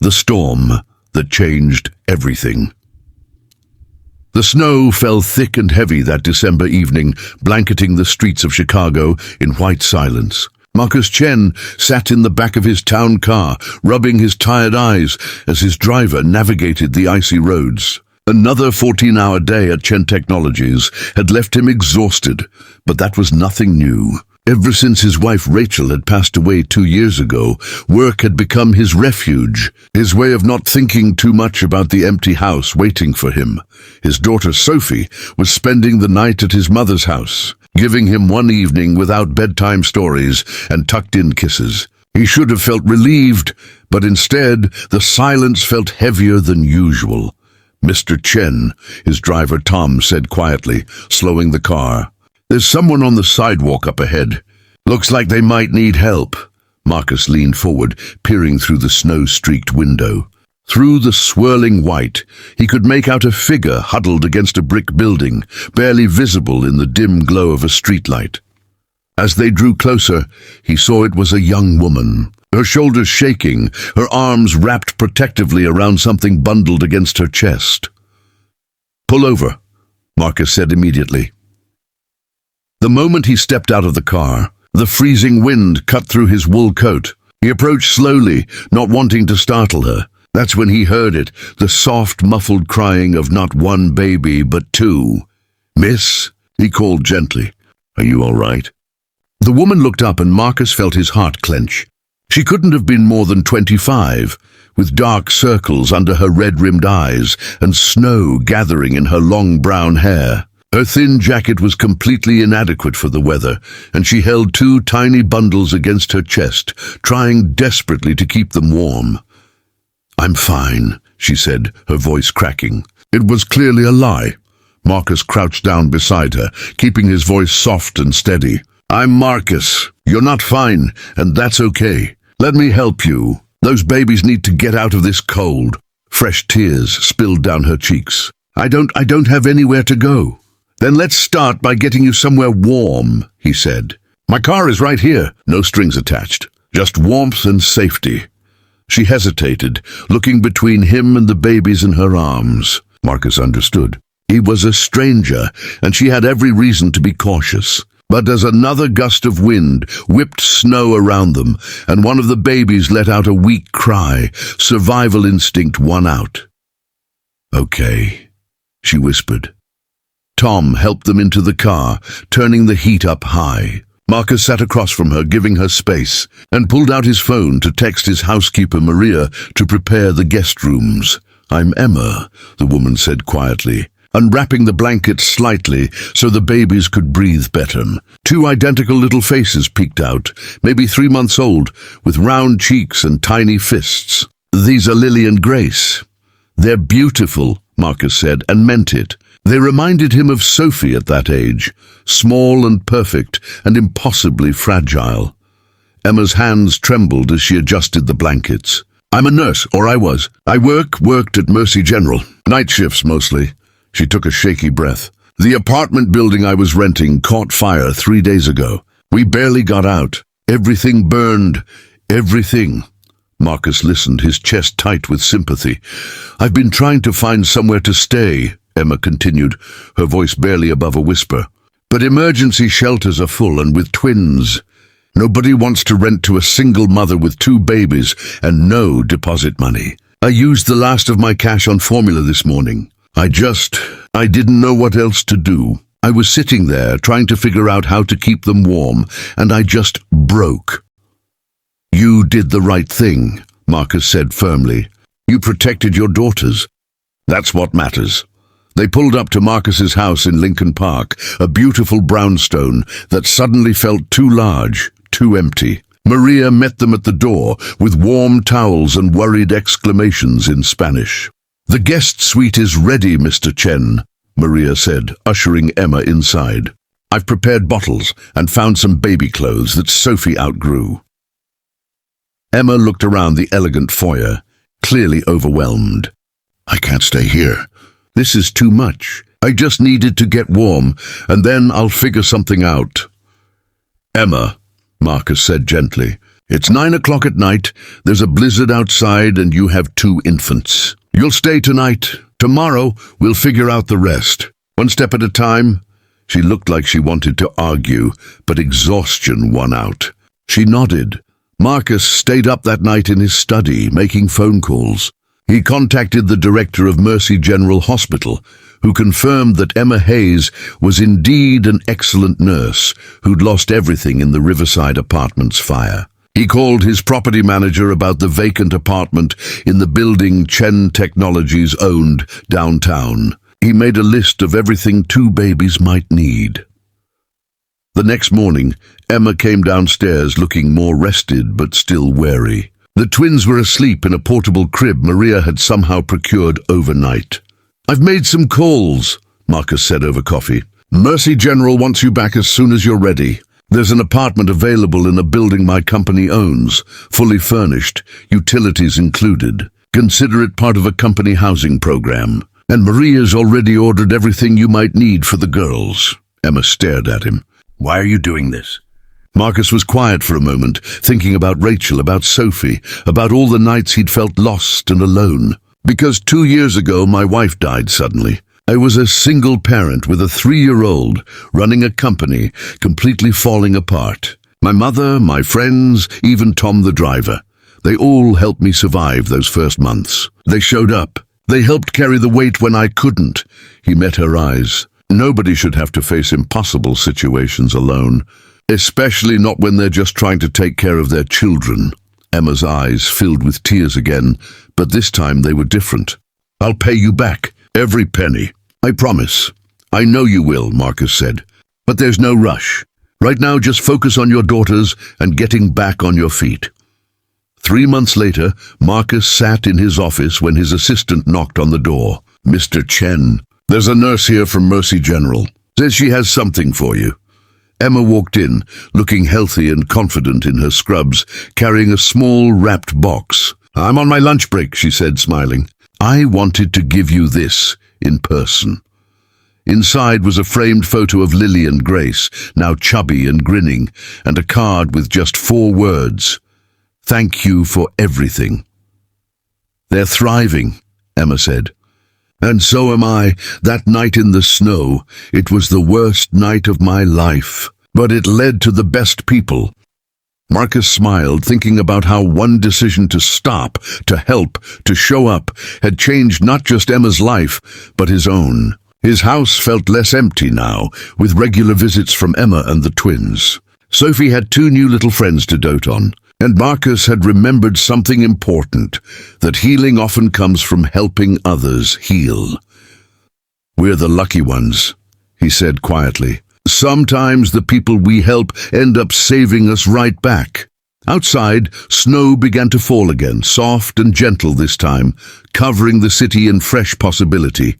The storm that changed everything. The snow fell thick and heavy that December evening, blanketing the streets of Chicago in white silence. Marcus Chen sat in the back of his town car, rubbing his tired eyes as his driver navigated the icy roads. Another 14-hour day at Chen Technologies had left him exhausted, but that was nothing new. Ever since his wife Rachel had passed away 2 years ago, work had become his refuge, his way of not thinking too much about the empty house waiting for him. His daughter Sophie was spending the night at his mother's house, giving him one evening without bedtime stories and tucked-in kisses. He should have felt relieved, but instead the silence felt heavier than usual. "Mr. Chen," his driver Tom said quietly, slowing the car. "There's someone on the sidewalk up ahead. Looks like they might need help." Marcus leaned forward, peering through the snow-streaked window. Through the swirling white, he could make out a figure huddled against a brick building, barely visible in the dim glow of a streetlight. As they drew closer, he saw it was a young woman, her shoulders shaking, her arms wrapped protectively around something bundled against her chest. "Pull over," Marcus said immediately. The moment he stepped out of the car, the freezing wind cut through his wool coat. He approached slowly, not wanting to startle her. That's when he heard it, the soft, muffled crying of not one baby, but two. "Miss," he called gently, "are you all right?" The woman looked up and Marcus felt his heart clench. She couldn't have been more than 25, with dark circles under her red-rimmed eyes and snow gathering in her long brown hair. Her thin jacket was completely inadequate for the weather, and she held 2 tiny bundles against her chest, trying desperately to keep them warm. "I'm fine," she said, her voice cracking. It was clearly a lie. Marcus crouched down beside her, keeping his voice soft and steady. "I'm Marcus. You're not fine, and that's okay. Let me help you. Those babies need to get out of this cold." Fresh tears spilled down her cheeks. I don't have anywhere to go." "Then let's start by getting you somewhere warm," he said. "My car is right here, no strings attached. Just warmth and safety." She hesitated, looking between him and the babies in her arms. Marcus understood. He was a stranger, and she had every reason to be cautious. But as another gust of wind whipped snow around them, and one of the babies let out a weak cry, survival instinct won out. "Okay," she whispered. Tom helped them into the car, turning the heat up high. Marcus sat across from her, giving her space, and pulled out his phone to text his housekeeper Maria to prepare the guest rooms. "I'm Emma," the woman said quietly, unwrapping the blankets slightly so the babies could breathe better. 2 identical little faces peeked out, maybe 3 months old, with round cheeks and tiny fists. "These are Lily and Grace." "They're beautiful," Marcus said, and meant it. They reminded him of Sophie at that age, small and perfect and impossibly fragile. Emma's hands trembled as she adjusted the blankets. "I'm a nurse, or I was. I worked at Mercy General. Night shifts mostly." She took a shaky breath. "The apartment building I was renting caught fire 3 days ago. We barely got out. Everything burned. Everything." Marcus listened, his chest tight with sympathy. "I've been trying to find somewhere to stay," Emma continued, her voice barely above a whisper. "But emergency shelters are full, and with twins. Nobody wants to rent to a single mother with 2 babies and no deposit money. I used the last of my cash on formula this morning. I didn't know what else to do. I was sitting there trying to figure out how to keep them warm, and I just broke." "You did the right thing," Marcus said firmly. "You protected your daughters. That's what matters." They pulled up to Marcus's house in Lincoln Park, a beautiful brownstone that suddenly felt too large, too empty. Maria met them at the door with warm towels and worried exclamations in Spanish. "The guest suite is ready, Mr. Chen," Maria said, ushering Emma inside. "I've prepared bottles and found some baby clothes that Sophie outgrew." Emma looked around the elegant foyer, clearly overwhelmed. "I can't stay here. This is too much. I just needed to get warm, and then I'll figure something out." "Emma," Marcus said gently, It's 9 o'clock at night, there's a blizzard outside, and you have 2 infants. You'll stay tonight. Tomorrow, we'll figure out the rest. One step at a time." She looked like she wanted to argue, but exhaustion won out. She nodded. Marcus stayed up that night in his study, making phone calls. He contacted the director of Mercy General Hospital, who confirmed that Emma Hayes was indeed an excellent nurse who'd lost everything in the Riverside Apartments fire. He called his property manager about the vacant apartment in the building Chen Technologies owned downtown. He made a list of everything 2 babies might need. The next morning, Emma came downstairs looking more rested but still wary. The twins were asleep in a portable crib Maria had somehow procured overnight. "I've made some calls," Marcus said over coffee. "Mercy General wants you back as soon as you're ready. There's an apartment available in a building my company owns, fully furnished, utilities included. Consider it part of a company housing program. And Maria's already ordered everything you might need for the girls." Emma stared at him. "Why are you doing this?" Marcus was quiet for a moment, thinking about Rachel, about Sophie, about all the nights he'd felt lost and alone. "Because 2 years ago my wife died suddenly. I was a single parent with a 3-year-old, running a company, completely falling apart. My mother, my friends, even Tom the driver. They all helped me survive those first months. They showed up. They helped carry the weight when I couldn't." He met her eyes. "Nobody should have to face impossible situations alone, especially not when they're just trying to take care of their children." Emma's eyes filled with tears again, but this time they were different. "I'll pay you back, every penny. I promise." "I know you will," Marcus said. "But there's no rush. Right now just focus on your daughters and getting back on your feet." 3 months later, Marcus sat in his office when his assistant knocked on the door. "Mr. Chen, there's a nurse here from Mercy General. Says she has something for you." Emma walked in, looking healthy and confident in her scrubs, carrying a small wrapped box. "I'm on my lunch break," she said, smiling. "I wanted to give you this in person." Inside was a framed photo of Lily and Grace, now chubby and grinning, and a card with just 4 words. "Thank you for everything." "They're thriving," Emma said. "And so am I. That night in the snow, it was the worst night of my life, but it led to the best people." Marcus smiled, thinking about how one decision to stop, to help, to show up, had changed not just Emma's life, but his own. His house felt less empty now, with regular visits from Emma and the twins. Sophie had 2 new little friends to dote on. And Marcus had remembered something important, that healing often comes from helping others heal. "We're the lucky ones," he said quietly. "Sometimes the people we help end up saving us right back." Outside, snow began to fall again, soft and gentle this time, covering the city in fresh possibility.